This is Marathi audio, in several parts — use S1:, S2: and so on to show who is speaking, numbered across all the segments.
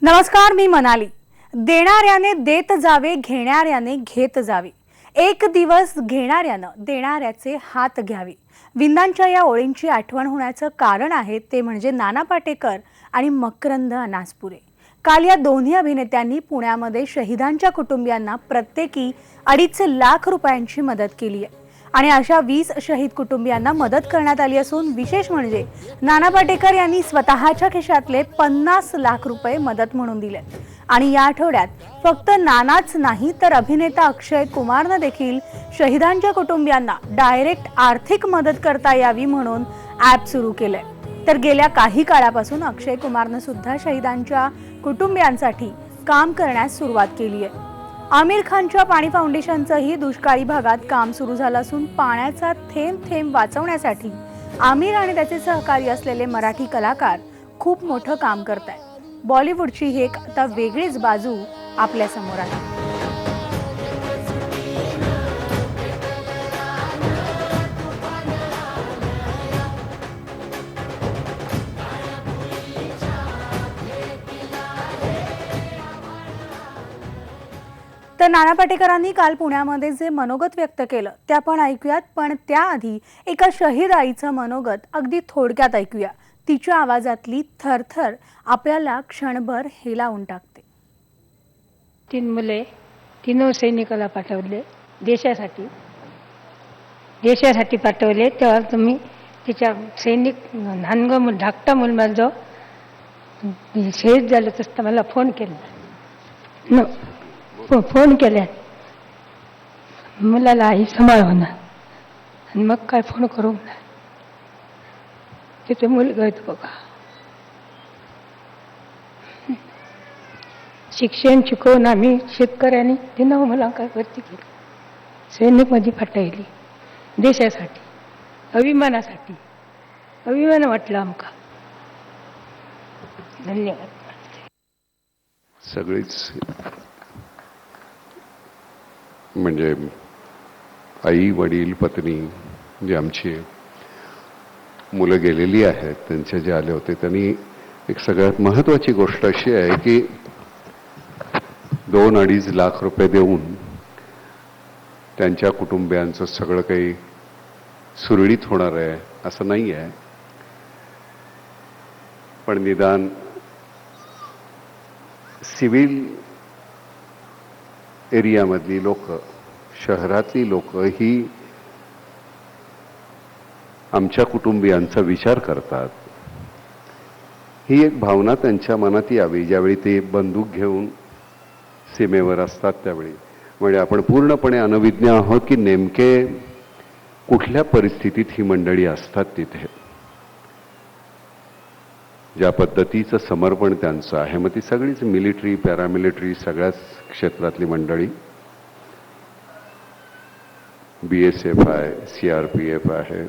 S1: नमस्कार, मी मनाली. देणाऱ्याने देत जावे, घेणाऱ्याने घेत जावे. एक दिवस घेणाऱ्यानं देणाऱ्याचे हात घ्यावे. विंदांच्या या ओळींची आठवण होण्याचं कारण आहे ते म्हणजे नाना पाटेकर आणि मकरंद अनासपुरे. काल या दोन्ही अभिनेत्यांनी पुण्यामध्ये शहीदांच्या कुटुंबियांना प्रत्येकी 2.5 लाख रुपयांची मदत केली आहे. आणि अशा 20 शहीद कुटुंबियांना मदत करण्यात आली असून विशेष म्हणजे नाना पाटेकर यांनी स्वतःच्या खिशातले 50 लाख रुपये मदत म्हणून दिले. आणि या आठवड्यात फक्त नानाच नाही तर अभिनेता अक्षय कुमारने देखील शहीदांच्या कुटुंबियांना डायरेक्ट आर्थिक मदत करता यावी म्हणून ॲप सुरू केलंय. तर गेल्या काही काळापासून अक्षय कुमारने सुद्धा शहीदांच्या कुटुंबियांसाठी काम करण्यास सुरुवात केली आहे. आमिर खानच्या पाणी फाउंडेशनचंही दुष्काळी भागात काम सुरू झालं असून पाण्याचा थेंब थेंब वाचवण्यासाठी आमिर आणि त्याचे सहकारी असलेले मराठी कलाकार खूप मोठं काम करतायत. बॉलिवूडची ही एक आता वेगळीच बाजू आपल्या समोर आहे. तर नाना पाटेकरांनी काल पुण्यामध्ये जे मनोगत व्यक्त केलं ते आपण ऐकूयात, पण त्याआधी एका शहीद आईचं मनोगत अगदी थोडक्यात ऐकूया. तिच्या आवाजातली थरथर आपल्याला क्षणभर हेलावून टाकते.
S2: 3 मुले, 3 सैनिकाला पाठवले देशासाठी पाठवले. तेव्हा तुम्ही तिच्या सैनिक धाकटा मुलगा जो शहीद झालं तसं मला फोन केला. फोन केल्या मुलाला आई सांभाळ होणार आणि मग काय फोन करू म्हणा. तिथे मुलगा येतो बघा. शिक्षण शिकवून आम्ही शेतकऱ्यांनी 3 मुलांना भरती केली, सैनिकमध्ये पाठवली देशासाठी, अभिमानासाठी. अभिमान वाटला आमका. धन्यवाद.
S3: सगळीच म्हणजे आई वडील पत्नी जे आमची मुलं गेलेली आहेत त्यांचे जे आले होते त्यांनी एक सगळ्यात महत्त्वाची गोष्ट अशी आहे की 2-2.5 लाख रुपये देऊन त्यांच्या कुटुंबियांचं सगळं काही सुरळीत होणार आहे असं नाही आहे. पण निदान सिव्हिल एरियामधली लोक, शहरातली लोक ही आमच्या कुटुंबियांचा विचार करतात. ही एक भावना त्यांच्या मनात यावी ज्यावेळी ते बंदूक घेऊन सीमेवर असतात त्यावेळी. म्हणजे आपण पूर्णपणे अनभिज्ञ आहोत की नेमके कुठल्या परिस्थितीत ही मंडळी असतात तिथे, ज्या पद्धतीचं समर्पण त्यांचं आहे. मग ती सगळीच मिलिटरी, पॅरामिलिटरी, सगळ्याच क्षेत्रातली मंडळी, BSF आहे, CRPF आहे,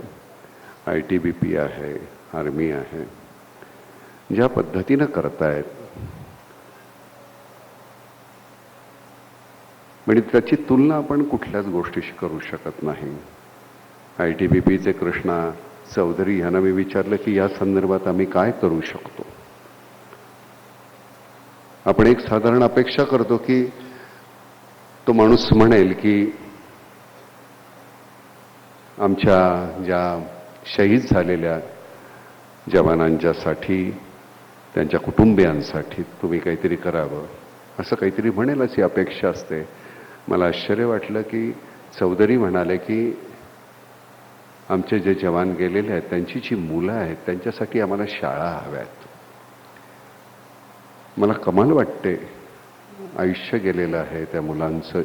S3: ITBP आहे, आर्मी आहे, ज्या पद्धतीनं करतायत म्हणजे त्याची तुलना आपण कुठल्याच गोष्टीशी करू शकत नाही. ITBPचे कृष्णा चौधरी यांना मी विचारलं की या संदर्भात आम्ही काय करू शकतो. आपण एक साधारण अपेक्षा करतो की तो माणूस म्हणेल की आमच्या ज्या शहीद झालेल्या जवानांच्यासाठी, त्यांच्या कुटुंबियांसाठी तुम्ही काहीतरी करावं, असं काहीतरी म्हणेल अशी अपेक्षा असते. मला आश्चर्य वाटलं की चौधरी म्हणाले की आमचे जे जवान गेलेले आहेत त्यांची जी मुलं आहेत त्यांच्यासाठी आम्हाला शाळा हव्यात. मला कमाल वाटते. आयुष्य गेलेलं आहे त्या मुलांचं,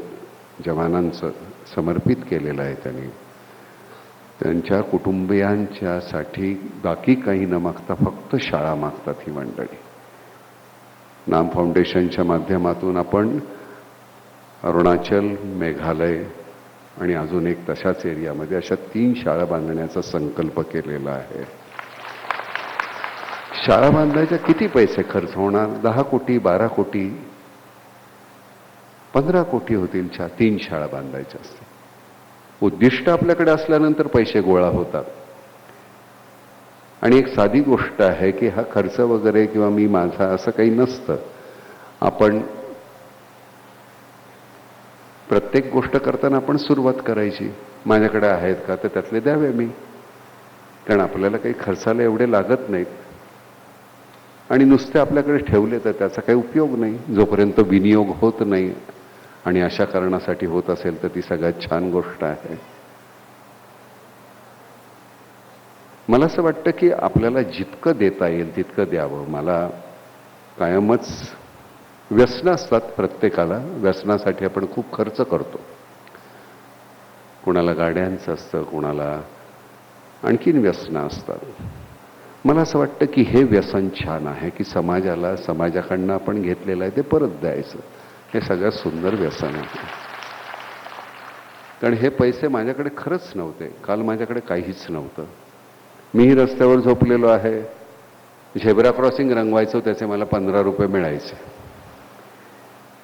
S3: जवानांचं समर्पित केलेलं आहे त्यांनी. त्यांच्या कुटुंबियांच्यासाठी बाकी काही न मागता फक्त शाळा मागतात ही मंडळी. नाम फाउंडेशनच्या माध्यमातून आपण अरुणाचल, मेघालय आणि अजून एक तशाच एरियामध्ये अशा 3 शाळा बांधण्याचा संकल्प केलेला आहे. शाळा बांधायच्या किती पैसे खर्च होणार? 10 कोटी, 12 कोटी, 15 कोटी होतील 3 शाळा बांधायच्या असतील. उद्दिष्ट आपल्याकडे असल्यानंतर पैसे गोळा होतात. आणि एक साधी गोष्ट आहे की हा खर्च वगैरे किंवा मी माझा असं काही नसतं. आपण प्रत्येक गोष्ट करताना आपण सुरुवात करायची, माझ्याकडे आहेत का तर त्यातले द्यावे मी, कारण आपल्याला काही खर्चाला एवढे लागत नाहीत. आणि नुसते आपल्याकडे ठेवले तर त्याचा काही उपयोग नाही, जोपर्यंत विनियोग होत नाही. आणि अशा कारणासाठी होत असेल तर ती सगळ्यात छान गोष्ट आहे. मला असं वाटतं की आपल्याला जितकं देता येईल तितकं द्यावं. मला कायमच व्यसनं असतात प्रत्येकाला, व्यसनासाठी आपण खूप खर्च करतो. कुणाला गाड्यांचं असतं, कुणाला आणखीन व्यसनं असतात. मला असं वाटतं की हे व्यसन छान आहे की समाजाकडनं आपण घेतलेलं आहे ते परत द्यायचं. हे सगळ्यात सुंदर व्यसन आहे. कारण हे पैसे माझ्याकडे खरंच नव्हते. काल माझ्याकडे काहीच नव्हतं. मीही रस्त्यावर झोपलेलो आहे, झेब्रा क्रॉसिंग रंगवायचो, त्याचे मला 15 रुपये मिळायचे.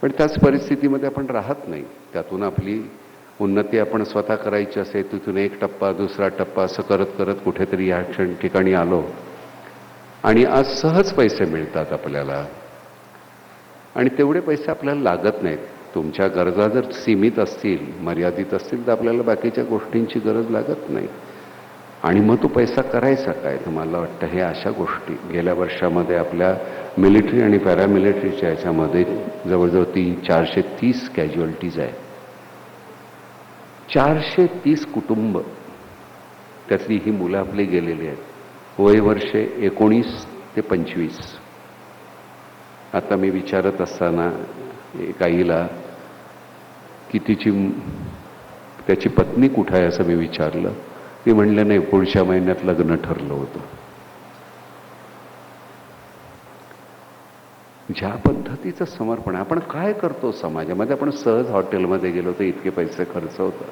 S3: पण त्याच परिस्थितीमध्ये आपण राहत नाही. त्यातून आपली उन्नती आपण स्वतः करायची असेल, तिथून एक टप्पा दुसरा टप्पा असं करत करत कुठेतरी या ठिकाणी आलो. आणि आज सहज पैसे मिळतात आपल्याला, आणि तेवढे पैसे आपल्याला लागत नाहीत. तुमच्या गरजा जर सीमित असतील, मर्यादित असतील, तर आपल्याला बाकीच्या गोष्टींची गरज लागत नाही. आणि मग तो पैसा करायचा काय? तर मला वाटतं हे अशा गोष्टी गेल्या वर्षामध्ये आपल्या मिलिटरी आणि पॅरामिलिटरीच्या याच्यामध्ये जवळजवळ 430 कॅज्युअल्टीज आहे. 430 कुटुंब, त्यातली ही मुलं आपली गेलेली आहेत. वय वर्षे 19 ते 25. आता मी विचारत असताना एक आईला की त्याची पत्नी कुठं आहे असं मी विचारलं. ती म्हणले नाही, पुढच्या महिन्यात लग्न ठरलं होतं. ज्या पद्धतीचं समर्पण आपण काय करतो समाजामध्ये. आपण सहज हॉटेलमध्ये गेलो तर इतके पैसे खर्च होतात.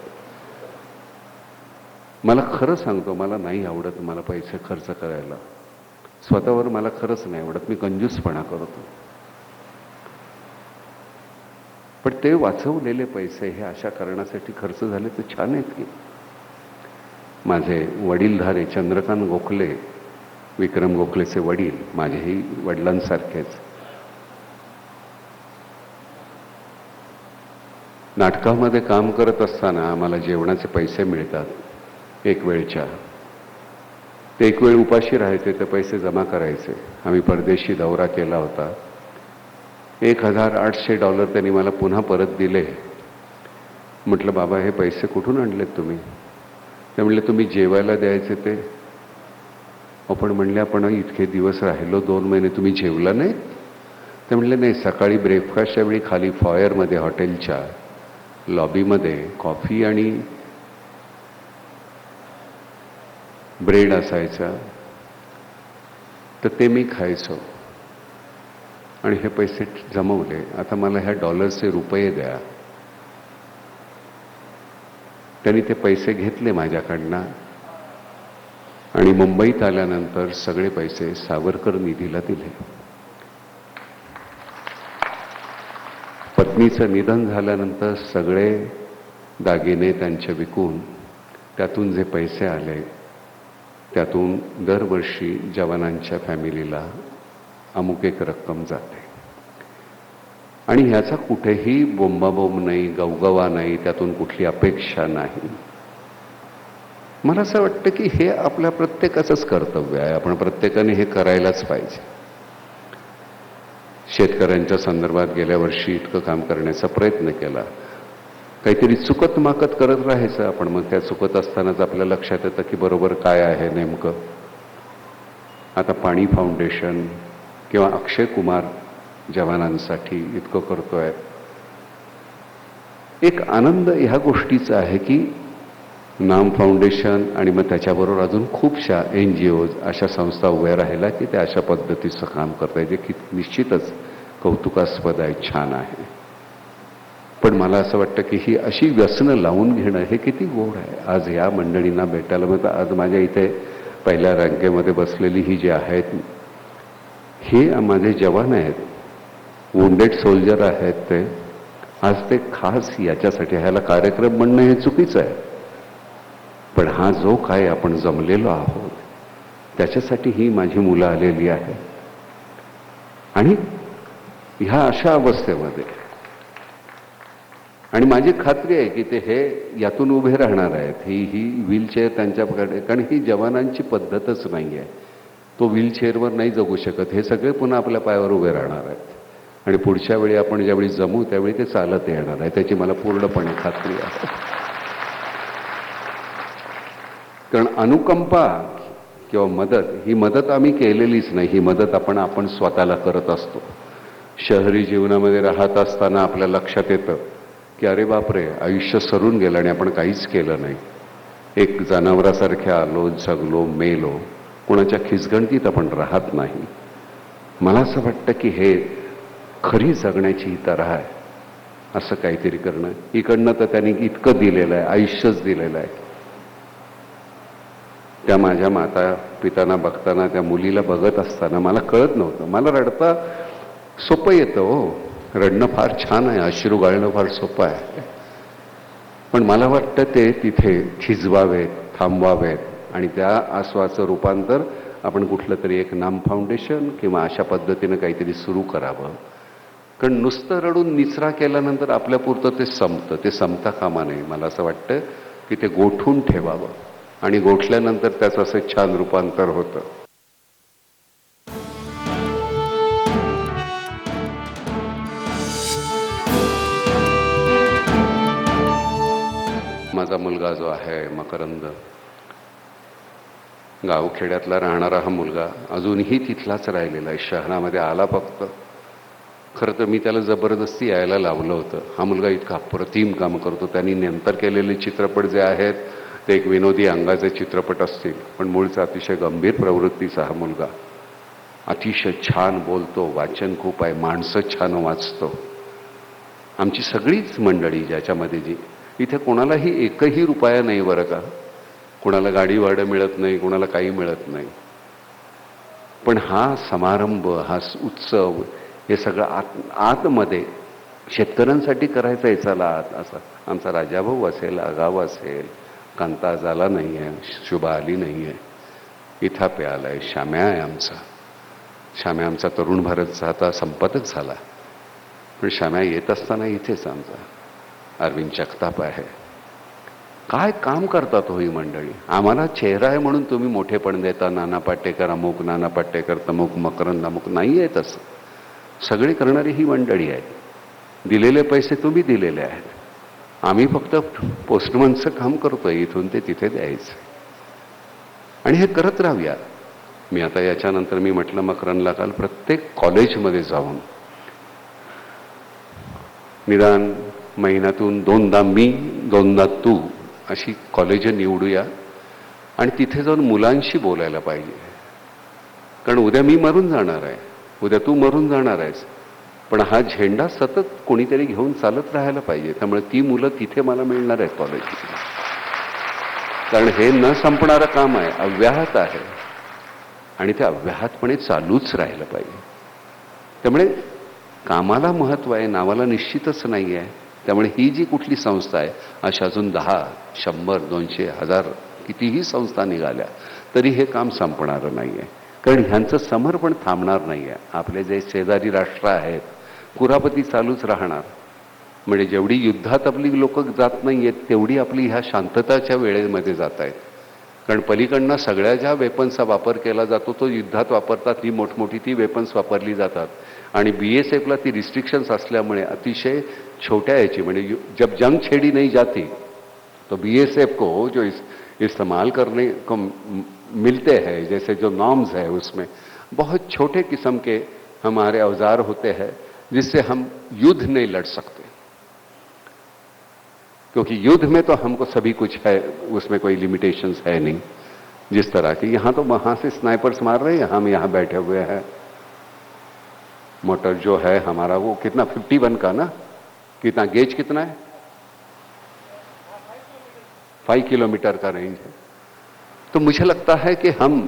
S3: मला खरं सांगतो, मला नाही आवडत मला पैसे खर्च करायला. स्वतःवर मला खरंच नाही आवडत. मी कंजूसपणा करतो. पण ते वाचवलेले पैसे हे अशा कारणासाठी खर्च झाले तर छान आहेत की. माझे वडीलधारे चंद्रकांत गोखले, विक्रम गोखलेचे वडील, माझेही वडिलांसारखेच, नाटकामध्ये काम करत असताना आम्हाला जेवणाचे पैसे मिळतात एक वेळच्या. ते एक वेळ उपाशी राहायचे, ते पैसे जमा करायचे. आम्ही परदेशी दौरा केला होता. $1,800 त्यांनी मला पुन्हा परत दिले. म्हटलं बाबा हे पैसे कुठून आणलेत तुम्ही? ते म्हणले तुम्ही जेवायला द्यायचे ते. आपण म्हणले आपण इतके दिवस राहिलो, 2 महिने तुम्ही जेवला नाही? ते म्हणले नाही, सकाळी ब्रेकफास्टच्या वेळी खाली फॉयरमध्ये हॉटेलच्या लॉबीमध्ये कॉफी आणि ब्रेड असायचा, तर ते मी खायचो आणि हे पैसे जमवले. आता मला ह्या डॉलरचे रुपये द्या. त्यांनी ते पैसे घेतले माझ्याकडनं आणि मुंबईत आल्यानंतर सगळे पैसे सावरकर निधीला दिले. पत्नीचं निधन झाल्यानंतर सगळे दागिने त्यांचे विकून त्यातून जे पैसे आले त्यातून दरवर्षी जवानांच्या फॅमिलीला अमुक एक रक्कम जाते. आणि ह्याचा कुठेही बोंबाबोंब नाही, गवगवा नाही, त्यातून कुठली अपेक्षा नाही. मला असं वाटतं की हे आपल्या प्रत्येकाचंच कर्तव्य आहे. आपण प्रत्येकाने हे करायलाच पाहिजे. शेतकऱ्यांच्या संदर्भात गेल्या वर्षी इतकं काम करण्याचा प्रयत्न केला. काहीतरी चुकत माकत करत राहायचं आपण. मग त्या चुकत असतानाच आपल्या लक्षात येतं की बरोबर काय आहे नेमकं. आता पाणी फाउंडेशन किंवा अक्षय कुमार जवानांसाठी इतकं करतोय. एक आनंद ह्या गोष्टीचा आहे की नाम फाउंडेशन आणि मग त्याच्याबरोबर अजून खूपशा NGOज अशा संस्था उभ्या राहिल्या की त्या अशा पद्धतीचं काम करताय, जे की निश्चितच कौतुकास्पद आहे, छान आहे. पण मला असं वाटतं की ही अशी व्यसनं लावून घेणं हे किती गोड आहे. आज या मंडळींना भेटायला मग आज माझ्या इथे पहिल्या रँकेमध्ये बसलेली ही जी आहेत, हे माझे जवान आहेत, वुंडेड सोल्जर आहेत. ते आज ते खास याच्यासाठी ह्याला कार्यक्रम म्हणणं हे चुकीचं आहे. पण हा जो काय आपण जमलेलो आहोत त्याच्यासाठी ही माझी मुलं आलेली आहे. आणि ह्या अशा अवस्थेमध्ये, आणि माझी खात्री आहे की ते हे यातून उभे राहणार आहेत. ही व्हीलचेअर त्यांच्याकडे, कारण ही जवानांची पद्धतच नाही आहे. तो व्हीलचेअरवर नाही जगू शकत. हे सगळे पुन्हा आपल्या पायावर उभे राहणार आहेत आणि पुढच्या वेळी आपण ज्यावेळी जमू त्यावेळी ते चालत येणार आहे, त्याची मला पूर्णपणे खात्री आहे. कारण अनुकंपा किंवा मदत, ही मदत आम्ही केलेलीच नाही. ही मदत आपण स्वतःला करत असतो. शहरी जीवनामध्ये राहत असताना आपल्या लक्षात येतं की अरे बापरे, आयुष्य सरून गेलं आणि आपण काहीच केलं नाही. एक जनावरासारखे आलो, जगलो, मेलो, कोणाच्या खिसगणतीत आपण राहत नाही. मला असं वाटतं की हे खरी जगण्याची ही तऱ्हा आहे, असं काहीतरी करणं. इकडनं तर त्यांनी इतकं दिलेलं आहे, आयुष्यच दिलेलं आहे. त्या माझ्या माता पितांना बघताना, त्या मुलीला बघत असताना मला कळत नव्हतं. मला रडता सोपं येतं हो, रडणं फार छान आहे, अश्रू गाळणं फार सोपं आहे. पण मला वाटतं ते तिथे खिजवावेत, थांबवावेत आणि त्या आसवाचं रूपांतर आपण कुठलं तरी एक नाम फाउंडेशन किंवा अशा पद्धतीनं काहीतरी सुरू करावं. कारण नुसतं रडून निचरा केल्यानंतर आपल्यापुरतं ते संपतं. ते संपता कामा नये. मला असं वाटतं की ते गोठून ठेवावं आणि गोठल्यानंतर त्याचं असं छान रूपांतर होतं. माझा मुलगा जो आहे मकरंद, गावखेड्यातला राहणारा हा मुलगा अजूनही तिथलाच राहिलेला आहे. शहरामध्ये आला फक्त. खरं तर मी त्याला जबरदस्ती यायला लावलं होतं. हा मुलगा इतका अप्रतिम काम करतो. त्यांनी नंतर केलेले चित्रपट जे आहेत ते एक विनोदी अंगाचे चित्रपट असतील, पण मूळचा अतिशय गंभीर प्रवृत्तीचा हा मुलगा. अतिशय छान बोलतो, वाचन खूप आहे, माणसं छान वाचतो. आमची सगळीच मंडळी ज्याच्यामध्ये जी, इथे कोणालाही एकही रुपया नाही बरं का. कोणाला गाडी भाडं मिळत नाही, कोणाला काही मिळत नाही. पण हा समारंभ, हा उत्सव, हे सगळं आतमध्ये शेतकऱ्यांसाठी करायचं आहे. चला आत, असा आमचा राजाभाऊ असेल, आगाव असेल, कांता आज आला नाही आहे, शुभा आली नाही आहे, इथापे आला आहे, श्याम्या आहे आमचा. श्याम्या आमचा तरुण भारतचा आता संपतच झाला, पण श्याम्या येत असताना इथेच आमचा अरविंद जगताप आहे. काय काम करतात हो ही मंडळी. आम्हाला चेहरा आहे म्हणून तुम्ही मोठेपण देता, नाना पाटेकर अमुक, नाना पाटेकर तमुक, मकरंद अमुक. नाही आहे तसं. सगळी करणारी ही मंडळी आहे. दिलेले पैसे तुम्ही दिलेले आहेत. आम्ही फक्त पोस्टमनचं काम करतोय, इथून ते तिथे द्यायचं. आणि हे करत राहूया. मी आता याच्यानंतर मी म्हटलं मकरंदला काल, प्रत्येक कॉलेजमध्ये जाऊन निदान महिन्यातून 2दा मी 2दा तू अशी कॉलेज निवडूया आणि तिथे जाऊन मुलांशी बोलायला पाहिजे. कारण उद्या मी मरून जाणार आहे, उद्या तू मरून जाणार आहेस, पण हा झेंडा सतत कोणीतरी घेऊन चालत राहायला पाहिजे. त्यामुळे ती मुलं तिथे मला मिळणार आहेत कॉलेजमध्ये. कारण हे न संपणारं काम आहे, अव्याहत आहे आणि ते अव्याहतपणे चालूच राहिलं पाहिजे. त्यामुळे कामाला महत्त्व आहे, नावाला निश्चितच नाही आहे. त्यामुळे ही जी कुठली संस्था आहे, अशा अजून 10, 100, 200, 1000 कितीही संस्था निघाल्या तरी हे काम संपणारं नाही आहे. कारण ह्यांचं समर्पण थांबणार नाही आहे. आपले जे शेजारी राष्ट्र आहेत, कुरापती चालूच राहणार. म्हणजे जेवढी युद्धात आपली लोक जात नाही आहेत, तेवढी आपली ह्या शांतताच्या वेळेमध्ये जात आहेत. कारण पलीकडनं सगळ्या ज्या वेपन्सचा वापर केला जातो तो युद्धात वापरतात. ही मोठमोठी ती वेपन्स वापरली जातात आणि BSFला ती रिस्ट्रिक्शन्स असल्यामुळे अतिशय छोट्या याची, म्हणजे जब जंग छेड़ी नहीं जाती तो BSF को जो इस्तेमाल करने को मिलते हैं, जैसे जो नॉर्म्स है उसमें बहुत छोटे किस्म के हमारे औजार होते हैं जिससे हम युद्ध नहीं लड़ सकते. क्योंकि युद्ध में तो हमको सभी कुछ है, उसमें कोई लिमिटेशंस है नहीं. जिस तरह की यहाँ तो वहाँ से स्नाइपर्स मार रहे हैं, हम यहाँ बैठे हुए हैं. मोटर जो है हमारा वो कितना 51 का ना, कितना गेज कितना है, 5 किलोमीटर का रेंज है. तो मुझे लगता है कि हम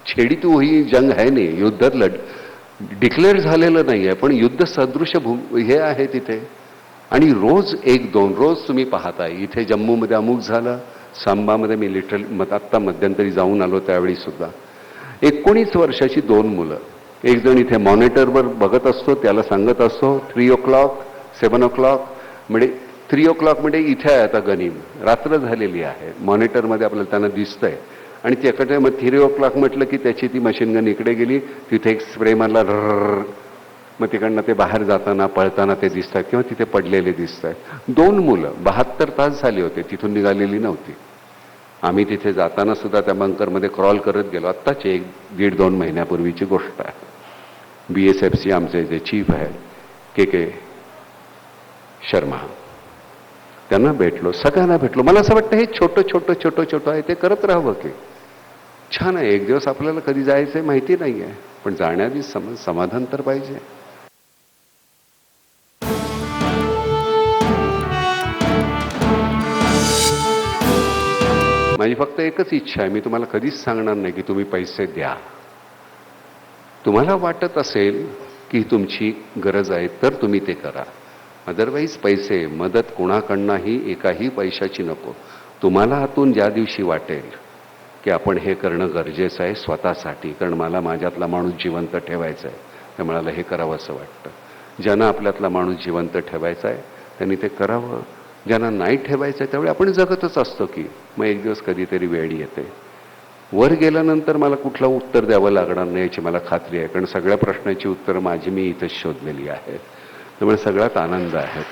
S3: छेडी तो ही जंग है नाही, युद्ध डिक्लेअर झालेलं नाही आहे, पण युद्ध सदृश हे आहे तिथे. आणि रोज 1-2 रोज तुम्ही पाहताय. इथे जम्मूमध्ये अमुक झालं, सांबामध्ये मी आत्ता मध्यंतरी जाऊन आलो त्यावेळी सुद्धा 19 वर्षाची 2 मुलं एक जण इथे मॉनिटरवर बघत असतो, त्याला सांगत असतो 3 o'clock 7 o'clock, म्हणजे 3 o'clock म्हणजे इथे आहे आता गनिम, रात्र झालेली आहे. मॉनिटरमध्ये आपल्याला त्यांना दिसतंय आणि त्याकडे मग 3 o'clock म्हटलं की त्याची ती मशीन गन इकडे गेली, तिथे एक स्प्रे मारला, मग तिकडनं ते बाहेर जाताना पळताना ते दिसत आहेत किंवा तिथे पडलेले दिसत आहेत. 2 मुलं 72 तास झाले होते, तिथून निघालेली नव्हती. आम्ही तिथे जाताना सुद्धा त्या बंकरमध्ये क्रॉल करत गेलो. आत्ताच 1-1.5-2 महिन्यापूर्वीची गोष्ट आहे. BSFC आमचे जे चीफ आहेत के शर्मा, त्यांना भेटलो, सगळ्यांना भेटलो. मला असं वाटतं हे छोटं आहे ते करत राहावं की छान आहे. एक दिवस आपल्याला कधी जायचंय माहिती नाही आहे, पण जाण्याआधी समाधान तर पाहिजे. माझी फक्त एकच इच्छा आहे, मी तुम्हाला कधीच सांगणार नाही की तुम्ही पैसे द्या. तुम्हाला वाटत असेल की तुमची गरज आहे तर तुम्ही ते करा. अदरवाईज पैसे मदत कोणाकडनंही एकाही पैशाची नको. तुम्हाला आतून ज्या दिवशी वाटेल की आपण हे करणं गरजेचं आहे स्वतःसाठी, कारण मला माझ्यातला माणूस जिवंत ठेवायचा आहे, त्यामुळे मला हे करावं असं वाटतं. ज्यांना आपल्यातला माणूस जिवंत ठेवायचा आहे त्यांनी ते करावं. ज्यांना नाही ठेवायचं आहे त्यावेळी आपण जगतच असतो की मग एक दिवस कधीतरी वेळ येते. वर गेल्यानंतर मला कुठलं उत्तर द्यावं लागणार नाही याची मला खात्री आहे, कारण सगळ्या प्रश्नाची उत्तरं माझी मी इथंच शोधलेली आहेत. त्यामुळे सगळ्यात आनंद आहे.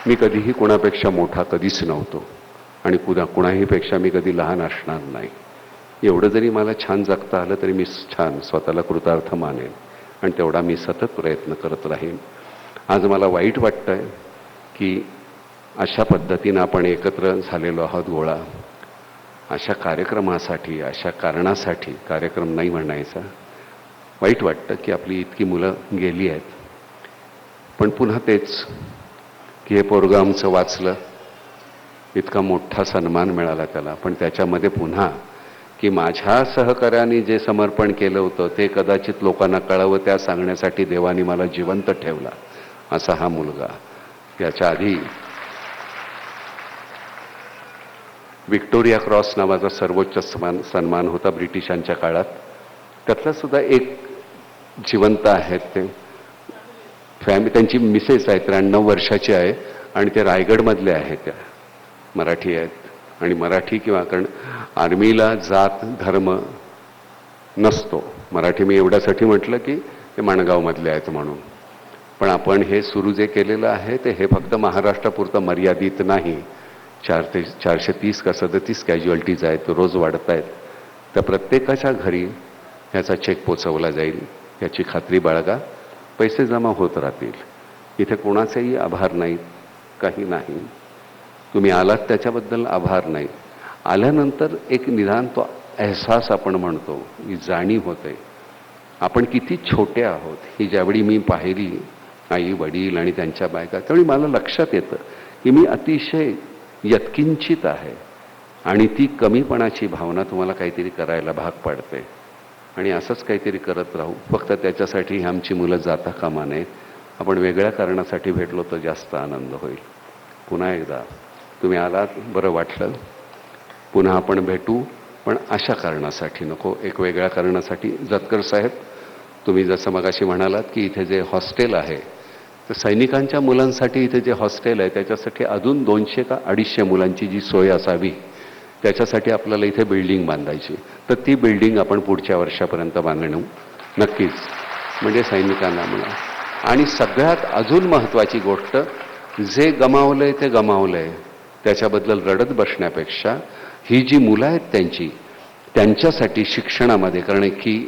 S3: मी कधीही कोणापेक्षा मोठा कधीच नव्हतो आणि कुणाही पेक्षा मी कधी लहान असणार नाही. एवढं जरी मला छान जगता आलं तरी मी छान स्वतःला कृतार्थ मानेन आणि तेवढा मी सतत प्रयत्न करत राहीन. आज मला वाईट वाटतंय की अशा पद्धतीनं आपण एकत्र झालेलो आहोत गोळा, अशा कार्यक्रमासाठी, अशा कारणासाठी. कार्यक्रम नाही म्हणायचा, वाईट वाटतं की आपली इतकी मुलं गेली आहेत. पण पुन्हा तेच की हे पोरगं आमचं वाचलं, इतका मोठा सन्मान मिळाला त्याला, पण त्याच्यामध्ये पुन्हा की माझ्या सहकार्याने जे समर्पण केलं होतं ते कदाचित लोकांना कळावं त्या सांगण्यासाठी देवाने मला जिवंत ठेवला. असा हा मुलगा. याच्या आधी व्हिक्टोरिया क्रॉस नावाचा सर्वोच्च सन्मान होता ब्रिटिशांच्या काळात, त्यातला सुद्धा एक जिवंत आहेत ते. त्यांची मिसेस आहे, 93 वर्षाची आहे आणि ते रायगडमधले आहेत. त्या मराठी आहेत आणि मराठी किंवा कारण आर्मीला जात धर्म नसतो. मराठी मी एवढ्यासाठी म्हटलं की ते माणगावमधले आहेत म्हणून. पण आपण हे सुरू जे केलेलं आहे ते हे फक्त महाराष्ट्रापुरतं मर्यादित नाही. 430 का 37 कॅज्युअल्टीज आहेत, रोज वाढत आहेत. त्या प्रत्येकाच्या घरी ह्याचा चेक पोचवला जाईल याची खात्री बाळगा. पैसे जमा होत राहतील. इथे कोणाचेही आभार नाहीत, काही नाही. तुम्ही आलात त्याच्याबद्दल आभार नाही. आल्यानंतर एक निदान तो अहसास आपण म्हणतो, ही जाणीव होते आपण किती छोटे आहोत. ही ज्यावेळी मी पाहिली आई वडील आणि त्यांच्या बायका, त्यावेळी मला लक्षात येतं की मी अतिशय यत्किंचित आहे आणि ती कमीपणाची भावना तुम्हाला काहीतरी करायला भाग पाडते. आणि असंच काहीतरी करत राहू. फक्त त्याच्यासाठी आमची मुलं जाता कामा नयेत. आपण वेगळ्या कारणासाठी भेटलो तर जास्त आनंद होईल. पुन्हा एकदा तुम्ही आलात, बरं वाटलं. पुन्हा आपण भेटू, पण अशा कारणासाठी नको, एक वेगळ्या कारणासाठी. जतकर साहेब, तुम्ही जसं मगाशी म्हणालात की इथे जे हॉस्टेल आहे तर सैनिकांच्या मुलांसाठी इथे जे हॉस्टेल आहे त्याच्यासाठी अजून 200 का 250 मुलांची जी सोय असावी त्याच्यासाठी आपल्याला इथे बिल्डिंग बांधायची. तर ती बिल्डिंग आपण पुढच्या वर्षापर्यंत बांधणं नक्कीच, म्हणजे सैनिकांना म्हणा. आणि सगळ्यात अजून महत्त्वाची गोष्ट, जे गमावलंय ते गमावलंय त्याच्याबद्दल रडत बसण्यापेक्षा ही जी मुलं आहेत त्यांच्यासाठी शिक्षणामध्ये, कारण की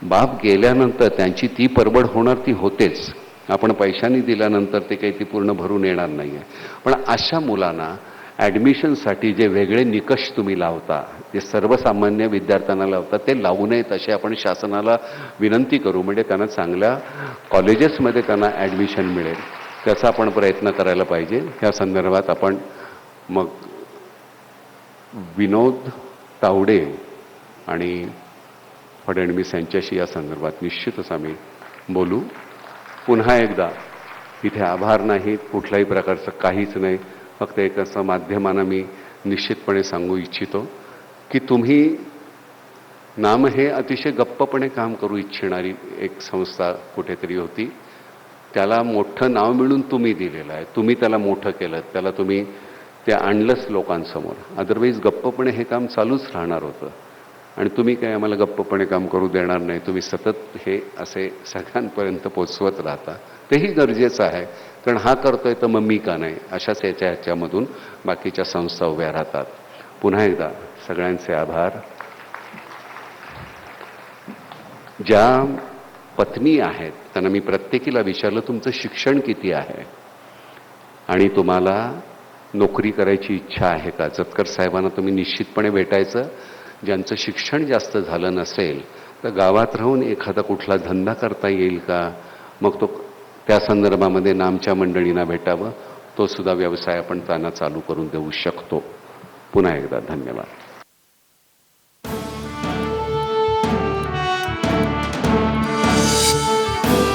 S3: बाप गेल्यानंतर त्यांची ती परवड होणार ती होतेच. आपण पैशांनी दिल्यानंतर ते काही ती पूर्ण भरून येणार नाही आहे. पण अशा मुलांना ॲडमिशनसाठी जे वेगळे निकष तुम्ही लावता, जे सर्वसामान्य विद्यार्थ्यांना लावता, ते लावू नयेत असे आपण शासनाला विनंती करू. म्हणजे त्यांना चांगल्या कॉलेजेसमध्ये त्यांना ॲडमिशन मिळेल त्याचा आपण प्रयत्न करायला पाहिजे. ह्या संदर्भात आपण मग विनोद तावडे आणि फडणवीस यांच्याशी या संदर्भात निश्चितच आम्ही बोलू. पुन्हा एकदा इथे आभार नाहीत, कुठल्याही प्रकारचं काहीच नाही. फक्त एक असं माध्यमानं मी निश्चितपणे सांगू इच्छितो की तुम्ही नाम हे अतिशय गप्पपणे काम करू इच्छिणारी एक संस्था कुठेतरी होती. त्याला मोठं नाव मिळून तुम्ही दिलेलं आहे, तुम्ही त्याला मोठं केलं, त्याला तुम्ही ते आणलंच लोकांसमोर. अदरवाईज गप्पपणे हे काम चालूच राहणार होतं आणि तुम्ही काय आम्हाला गप्पपणे काम करू देणार नाही. तुम्ही सतत हे असे सगळ्यांपर्यंत पोचवत राहता. तेही गरजेचं आहे, कारण हा करतोय तर मग मी का नाही, अशाच ह्याच्यामधून बाकीच्या संस्था उभ्या राहतात. पुन्हा एकदा सगळ्यांचे आभार. ज्या पत्नी आहेत त्यांना मी प्रत्येकीला विचारलं तुमचं शिक्षण किती आहे आणि तुम्हाला नोकरी करायची इच्छा आहे का. जतकर साहेबांना तुम्ही निश्चितपणे भेटायचं. ज्यांचं शिक्षण जास्त झालं नसेल तर गावात राहून एखादा कुठला धंदा करता येईल का, मग तो त्या संदर्भामध्ये नामच्या मंडळींना भेटावं. तो सुद्धा व्यवसाय आपण त्यांना चालू करून देऊ शकतो. पुन्हा एकदा धन्यवाद.